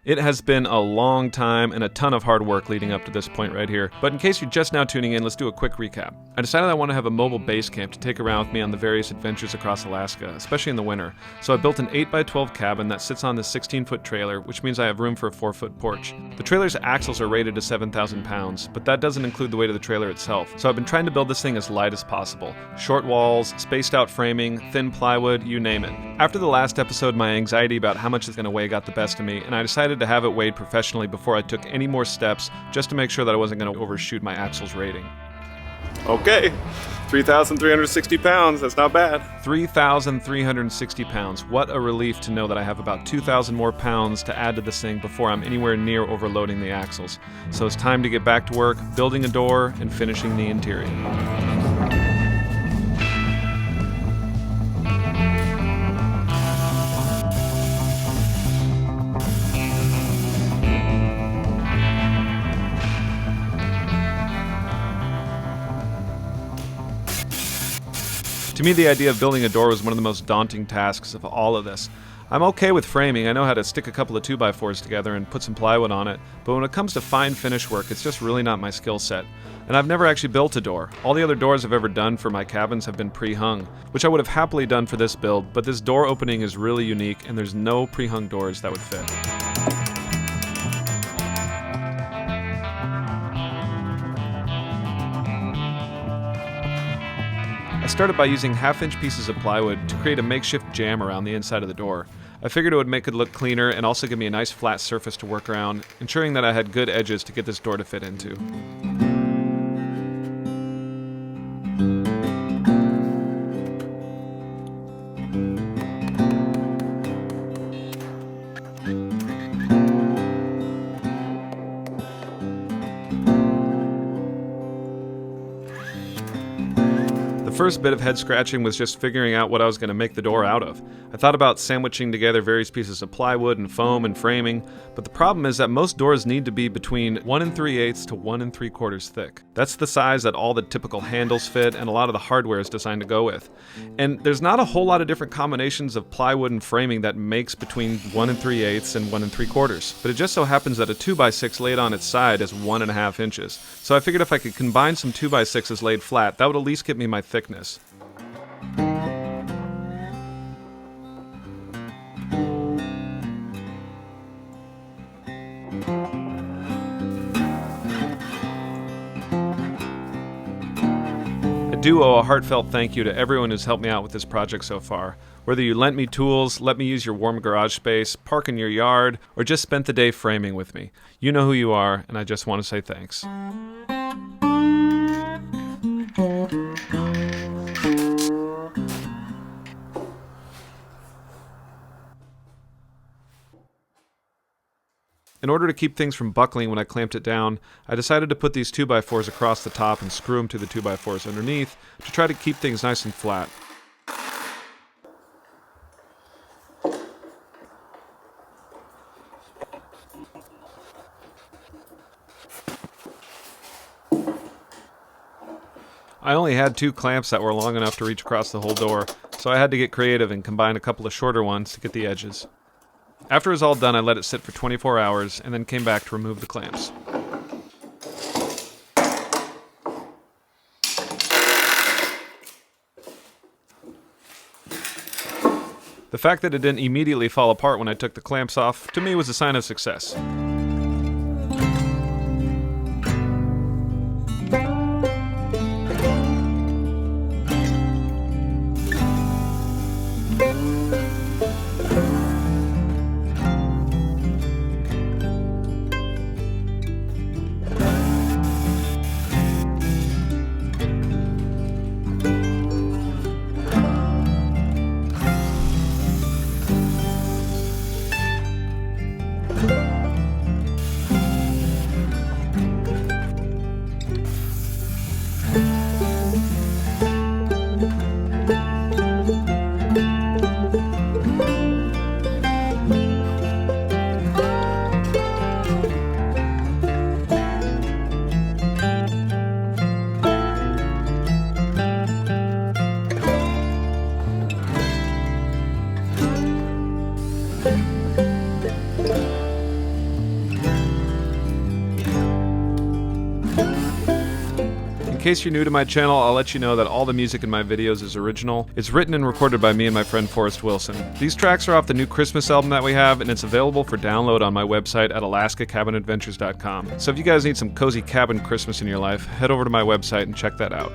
It has been a long time and a ton of hard work leading up to this point right here, but in case you're just now tuning in, let's do a quick recap. I decided I want to have a mobile base camp to take around with me on the various adventures across Alaska, especially in the winter. So I built an 8x12 cabin that sits on this 16-foot trailer, which means I have room for a 4-foot porch. The trailer's axles are rated to 7,000 pounds, but that doesn't include the weight of the trailer itself. So I've been trying to build this thing as light as possible. Short walls, spaced out framing, thin plywood, you name it. After the last episode, my anxiety about how much it's going to weigh got the best of me, and I decided to have it weighed professionally before I took any more steps, just to make sure that I wasn't going to overshoot my axles rating. Okay, 3,360 pounds, that's not bad. 3,360 pounds. What a relief to know that I have about 2,000 more pounds to add to this thing before I'm anywhere near overloading the axles. So it's time to get back to work, building a door, and finishing the interior. To me, the idea of building a door was one of the most daunting tasks of all of this. I'm okay with framing, I know how to stick a couple of 2x4s together and put some plywood on it, but when it comes to fine finish work, it's just really not my skill set. And I've never actually built a door. All the other doors I've ever done for my cabins have been pre-hung, which I would have happily done for this build, but this door opening is really unique and there's no pre-hung doors that would fit. I started by using half-inch pieces of plywood to create a makeshift jamb around the inside of the door. I figured it would make it look cleaner and also give me a nice flat surface to work around, ensuring that I had good edges to get this door to fit into. The first bit of head scratching was just figuring out what I was going to make the door out of. I thought about sandwiching together various pieces of plywood and foam and framing, but the problem is that most doors need to be between 1 3/8 to 1 3/4 thick. That's the size that all the typical handles fit and a lot of the hardware is designed to go with. And there's not a whole lot of different combinations of plywood and framing that makes between 1 3/8 and 1 3/4, but it just so happens that a 2x6 laid on its side is 1.5 inches. So I figured if I could combine some 2x6s laid flat, that would at least get me my thickness. I do owe a heartfelt thank you to everyone who's helped me out with this project so far. Whether you lent me tools, let me use your warm garage space, park in your yard, or just spent the day framing with me. You know who you are, and I just want to say thanks. In order to keep things from buckling when I clamped it down, I decided to put these 2x4s across the top and screw them to the 2x4s underneath to try to keep things nice and flat. I only had 2 clamps that were long enough to reach across the whole door, so I had to get creative and combine a couple of shorter ones to get the edges. After it was all done, I let it sit for 24 hours and then came back to remove the clamps. The fact that it didn't immediately fall apart when I took the clamps off, to me was a sign of success. case you're new to my channel, I'll let you know that all the music in my videos is original. It's written and recorded by me and my friend Forrest Wilson. These tracks are off the new Christmas album that we have, and it's available for download on my website at alaskacabinadventures.com. So if you guys need some cozy cabin Christmas in your life, head over to my website and check that out.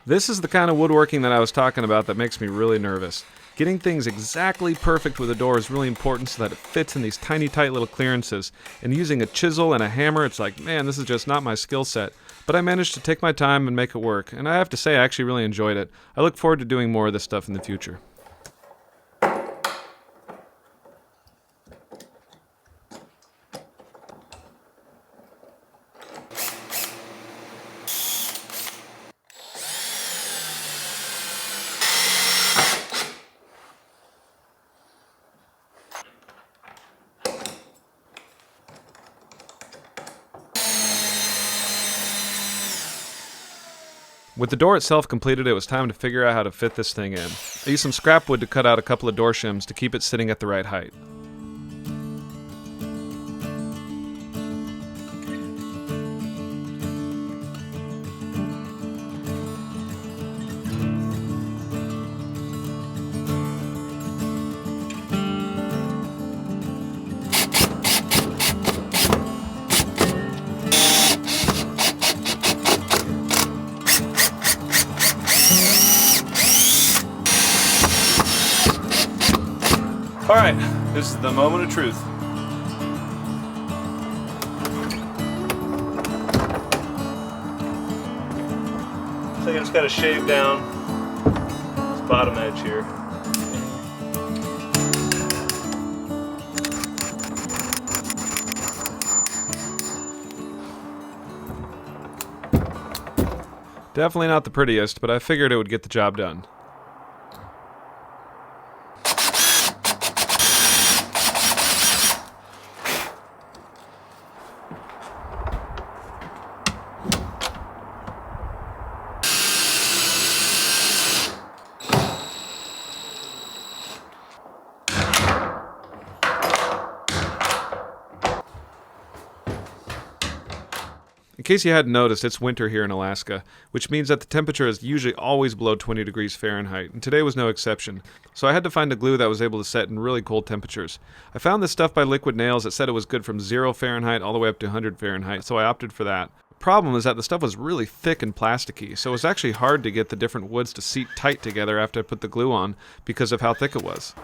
This is the kind of woodworking that I was talking about that makes me really nervous. Getting things exactly perfect with a door is really important so that it fits in these tiny, tight little clearances. And using a chisel and a hammer, it's like, man, this is just not my skill set. But I managed to take my time and make it work. And I have to say, I actually really enjoyed it. I look forward to doing more of this stuff in the future. With the door itself completed, it was time to figure out how to fit this thing in. I used some scrap wood to cut out a couple of door shims to keep it sitting at the right height. Alright, this is the moment of truth. So I just gotta shave down this bottom edge here. Definitely not the prettiest, but I figured it would get the job done. In case you hadn't noticed, it's winter here in Alaska, which means that the temperature is usually always below 20 degrees Fahrenheit, and today was no exception. So I had to find a glue that was able to set in really cold temperatures. I found this stuff by Liquid Nails that said it was good from 0 Fahrenheit all the way up to 100 Fahrenheit, so I opted for that. The problem is that the stuff was really thick and plasticky, so it was actually hard to get the different woods to seat tight together after I put the glue on because of how thick it was.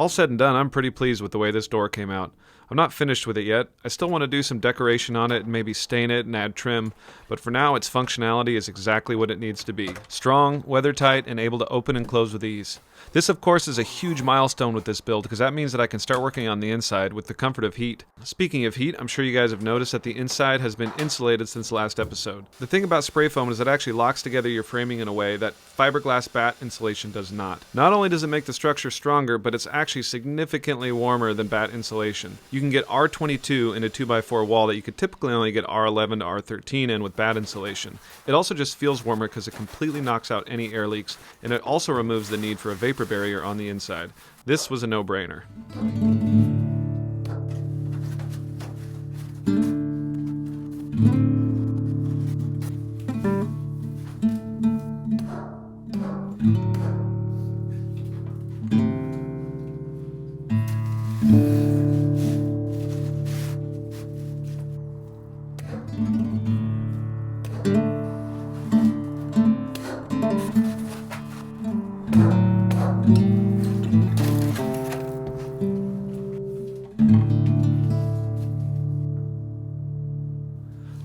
All said and done, I'm pretty pleased with the way this door came out. I'm not finished with it yet. I still want to do some decoration on it and maybe stain it and add trim, but for now its functionality is exactly what it needs to be. Strong, weather-tight, and able to open and close with ease. This, of course, is a huge milestone with this build because that means that I can start working on the inside with the comfort of heat. Speaking of heat, I'm sure you guys have noticed that the inside has been insulated since the last episode. The thing about spray foam is that it actually locks together your framing in a way that fiberglass batt insulation does not. Not only does it make the structure stronger, but it's actually significantly warmer than batt insulation. You can get R22 in a 2x4 wall that you could typically only get R11 to R13 in with batt insulation. It also just feels warmer because it completely knocks out any air leaks, and it also removes the need for a vapor barrier on the inside. This was a no-brainer.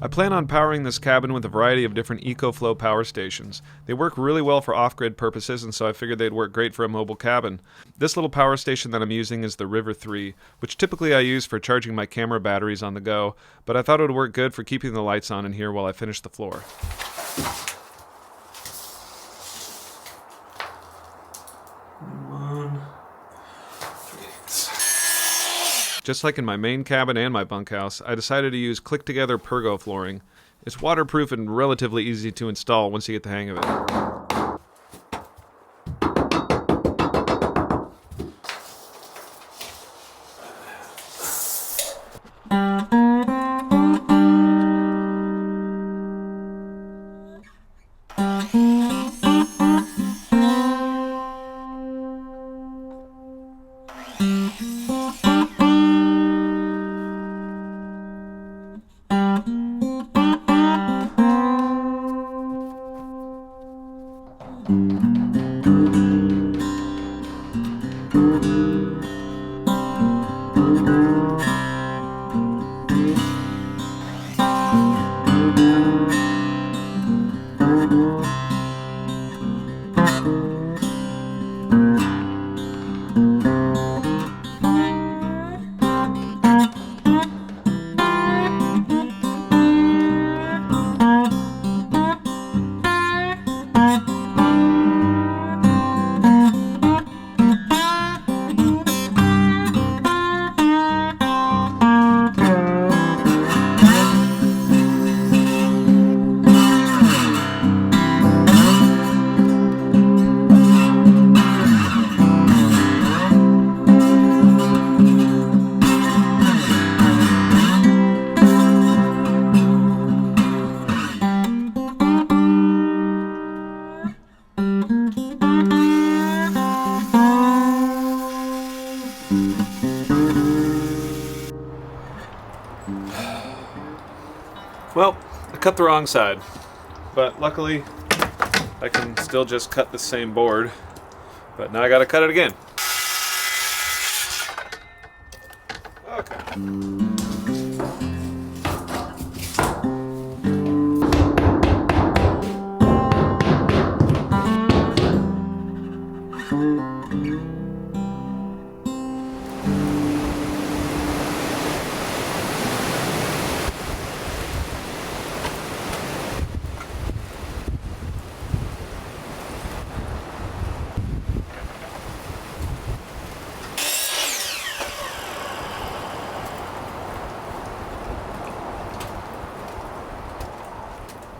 I plan on powering this cabin with a variety of different EcoFlow power stations. They work really well for off-grid purposes, and so I figured they'd work great for a mobile cabin. This little power station that I'm using is the River 3, which typically I use for charging my camera batteries on the go, but I thought it would work good for keeping the lights on in here while I finish the floor. Just like in my main cabin and my bunkhouse, I decided to use click-together Pergo flooring. It's waterproof and relatively easy to install once you get the hang of it. Well, I cut the wrong side, but luckily I can still just cut the same board, but now I gotta cut it again. Okay.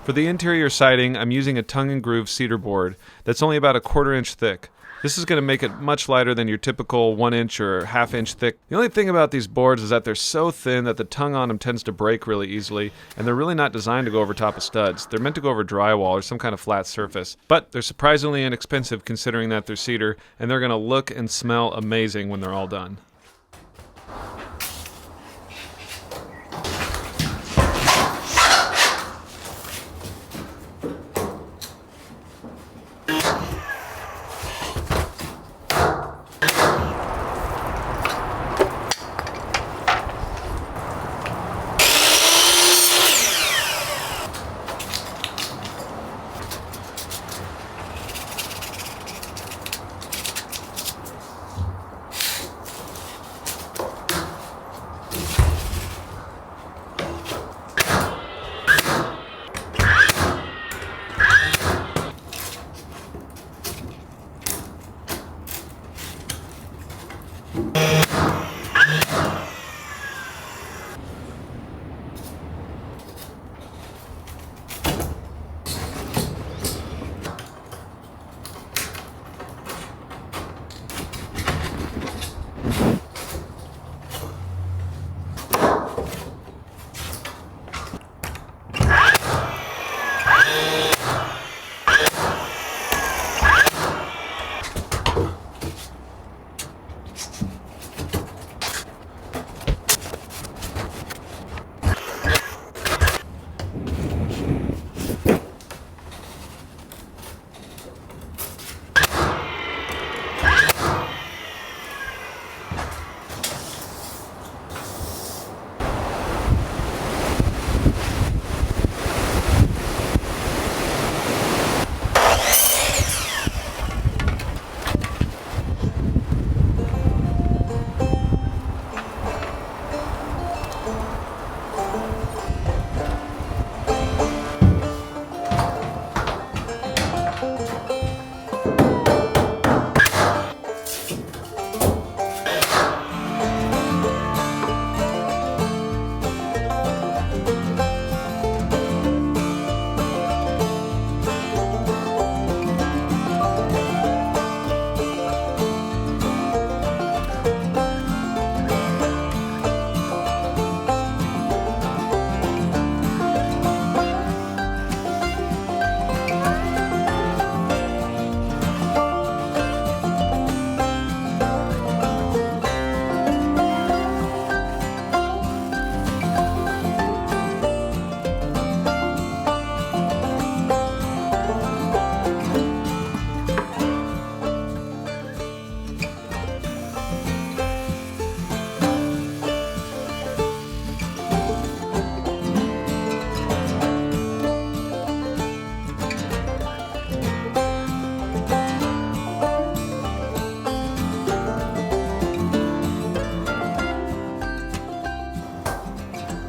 For the interior siding, I'm using a tongue and groove cedar board that's only about a 1/4 inch thick. This is going to make it much lighter than your typical 1 inch or 1/2 inch thick. The only thing about these boards is that they're so thin that the tongue on them tends to break really easily, and they're really not designed to go over top of studs. They're meant to go over drywall or some kind of flat surface. But they're surprisingly inexpensive considering that they're cedar, and they're going to look and smell amazing when they're all done.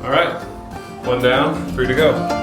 All right, one down, free to go.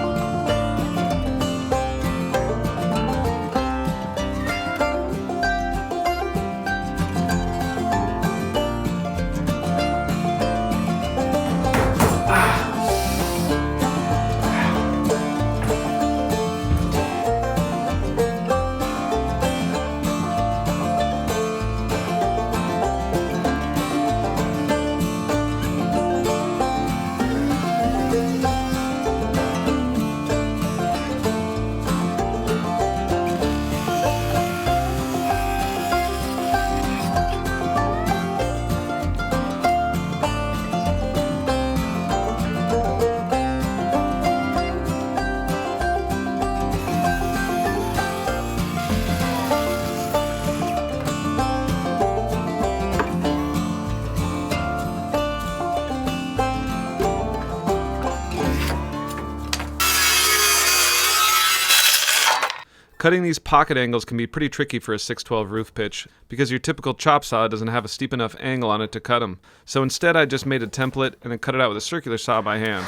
Cutting these pocket angles can be pretty tricky for a 612 roof pitch because your typical chop saw doesn't have a steep enough angle on it to cut them. So instead I just made a template and then cut it out with a circular saw by hand.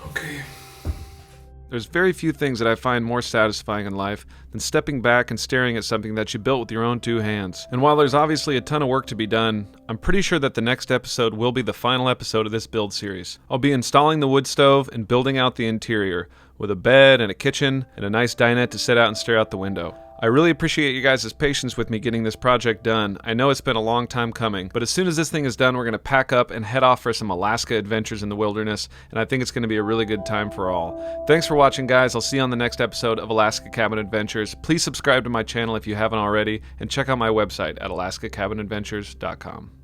Okay. There's very few things that I find more satisfying in life than stepping back and staring at something that you built with your own two hands. And while there's obviously a ton of work to be done, I'm pretty sure that the next episode will be the final episode of this build series. I'll be installing the wood stove and building out the interior, with a bed and a kitchen and a nice dinette to sit out and stare out the window. I really appreciate you guys' patience with me getting this project done. I know it's been a long time coming, but as soon as this thing is done, we're going to pack up and head off for some Alaska adventures in the wilderness, and I think it's going to be a really good time for all. Thanks for watching, guys. I'll see you on the next episode of Alaska Cabin Adventures. Please subscribe to my channel if you haven't already, and check out my website at alaskacabinadventures.com.